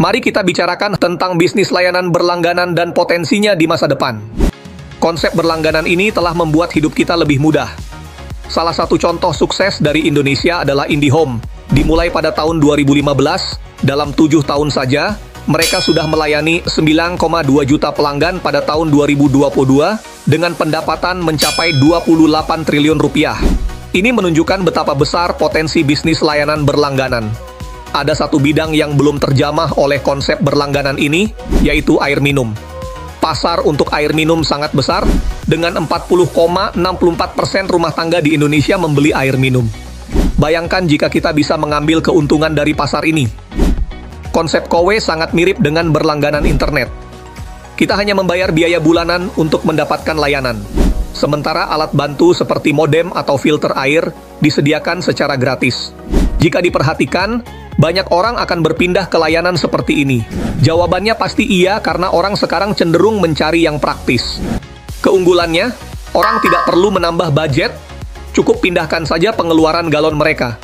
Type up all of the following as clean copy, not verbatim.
Mari kita bicarakan tentang bisnis layanan berlangganan dan potensinya di masa depan. Konsep berlangganan ini telah membuat hidup kita lebih mudah. Salah satu contoh sukses dari Indonesia adalah IndiHome. Dimulai pada tahun 2015, dalam 7 tahun saja, mereka sudah melayani 9,2 juta pelanggan pada tahun 2022 dengan pendapatan mencapai 28 triliun rupiah. Ini menunjukkan betapa besar potensi bisnis layanan berlangganan. Ada satu bidang yang belum terjamah oleh konsep berlangganan ini, yaitu air minum. Pasar untuk air minum sangat besar, dengan 40,64% rumah tangga di Indonesia membeli air minum. Bayangkan jika kita bisa mengambil keuntungan dari pasar ini. Konsep KOWE sangat mirip dengan berlangganan internet. Kita hanya membayar biaya bulanan untuk mendapatkan layanan. Sementara alat bantu seperti modem atau filter air disediakan secara gratis. Jika diperhatikan, banyak orang akan berpindah ke layanan seperti ini. Jawabannya pasti iya karena orang sekarang cenderung mencari yang praktis. Keunggulannya, orang tidak perlu menambah budget, cukup pindahkan saja pengeluaran galon mereka.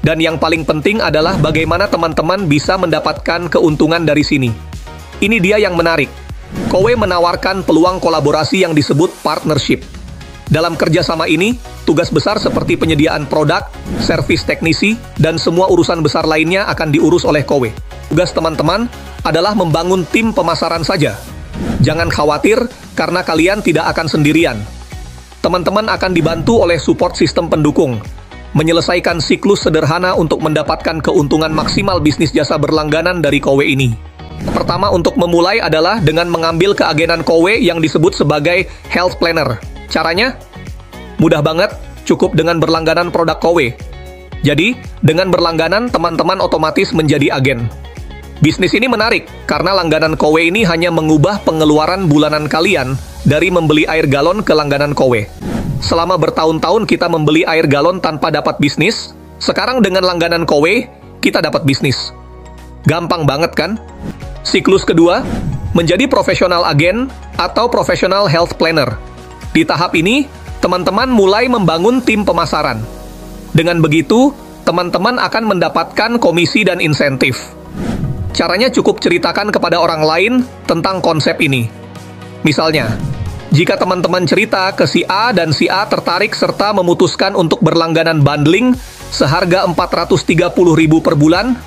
Dan yang paling penting adalah bagaimana teman-teman bisa mendapatkan keuntungan dari sini. Ini dia yang menarik. KOWE menawarkan peluang kolaborasi yang disebut partnership. Dalam kerjasama ini, tugas besar seperti penyediaan produk, servis teknisi, dan semua urusan besar lainnya akan diurus oleh KOWE. Tugas teman-teman adalah membangun tim pemasaran saja. Jangan khawatir, karena kalian tidak akan sendirian. Teman-teman akan dibantu oleh support sistem pendukung, menyelesaikan siklus sederhana untuk mendapatkan keuntungan maksimal bisnis jasa berlangganan dari KOWE ini. Pertama untuk memulai adalah dengan mengambil keagenan KOWE yang disebut sebagai Health Planner. Caranya? Mudah banget, cukup dengan berlangganan produk KOWE. Jadi, dengan berlangganan, teman-teman otomatis menjadi agen. Bisnis ini menarik, karena langganan KOWE ini hanya mengubah pengeluaran bulanan kalian dari membeli air galon ke langganan KOWE. Selama bertahun-tahun kita membeli air galon tanpa dapat bisnis, sekarang dengan langganan KOWE, kita dapat bisnis. Gampang banget kan? Siklus kedua, menjadi profesional agen atau profesional health planner. Di tahap ini, teman-teman mulai membangun tim pemasaran. Dengan begitu, teman-teman akan mendapatkan komisi dan insentif. Caranya cukup ceritakan kepada orang lain tentang konsep ini. Misalnya, jika teman-teman cerita ke si A dan si A tertarik serta memutuskan untuk berlangganan bundling seharga 430.000 per bulan,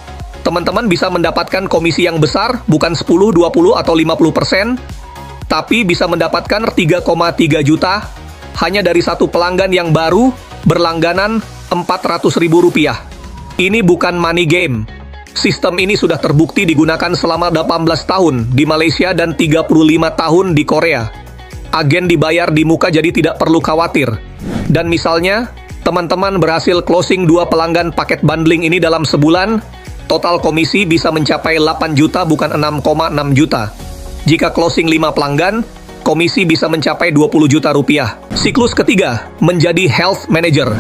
teman-teman bisa mendapatkan komisi yang besar, bukan 10, 20, atau 50%, tapi bisa mendapatkan 3,3 juta hanya dari satu pelanggan yang baru berlangganan 400.000 rupiah. Ini bukan money game. Sistem ini sudah terbukti digunakan selama 18 tahun di Malaysia dan 35 tahun di Korea. Agen dibayar di muka jadi tidak perlu khawatir. Dan misalnya, teman-teman berhasil closing 2 pelanggan paket bundling ini dalam sebulan, total komisi bisa mencapai 8 juta bukan 6,6 juta. Jika closing 5 pelanggan, komisi bisa mencapai 20 juta rupiah. Siklus ketiga, menjadi health manager.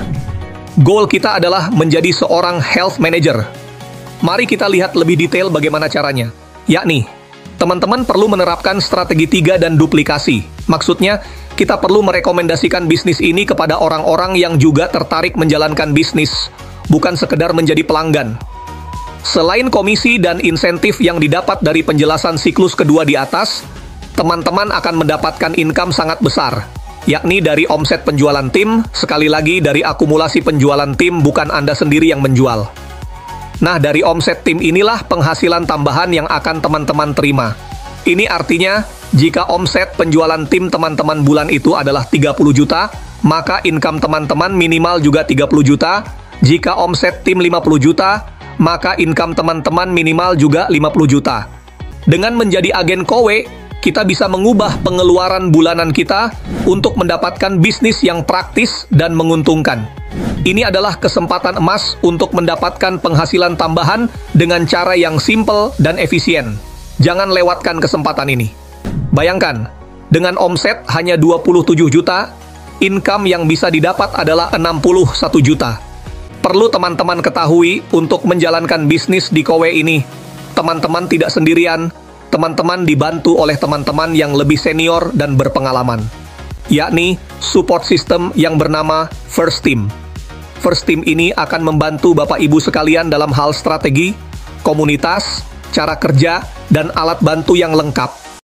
Goal kita adalah menjadi seorang health manager. Mari kita lihat lebih detail bagaimana caranya. Yakni, teman-teman perlu menerapkan strategi 3 dan duplikasi. Maksudnya, kita perlu merekomendasikan bisnis ini kepada orang-orang yang juga tertarik menjalankan bisnis, bukan sekedar menjadi pelanggan. Selain komisi dan insentif yang didapat dari penjelasan siklus kedua di atas, teman-teman akan mendapatkan income sangat besar, yakni dari omset penjualan tim, sekali lagi dari akumulasi penjualan tim, bukan Anda sendiri yang menjual. Nah, dari omset tim inilah penghasilan tambahan yang akan teman-teman terima. Ini artinya, jika omset penjualan tim teman-teman bulan itu adalah 30 juta, maka income teman-teman minimal juga 30 juta. Jika omset tim 50 juta, maka income teman-teman minimal juga 50 juta. Dengan menjadi agen KOWE, kita bisa mengubah pengeluaran bulanan kita untuk mendapatkan bisnis yang praktis dan menguntungkan. Ini adalah kesempatan emas untuk mendapatkan penghasilan tambahan dengan cara yang simple dan efisien. Jangan lewatkan kesempatan ini. Bayangkan, dengan omset hanya 27 juta, income yang bisa didapat adalah 61 juta. Perlu teman-teman ketahui untuk menjalankan bisnis di KOWE ini, teman-teman tidak sendirian, teman-teman dibantu oleh teman-teman yang lebih senior dan berpengalaman, yakni support system yang bernama First Team. First Team ini akan membantu Bapak Ibu sekalian dalam hal strategi, komunitas, cara kerja, dan alat bantu yang lengkap.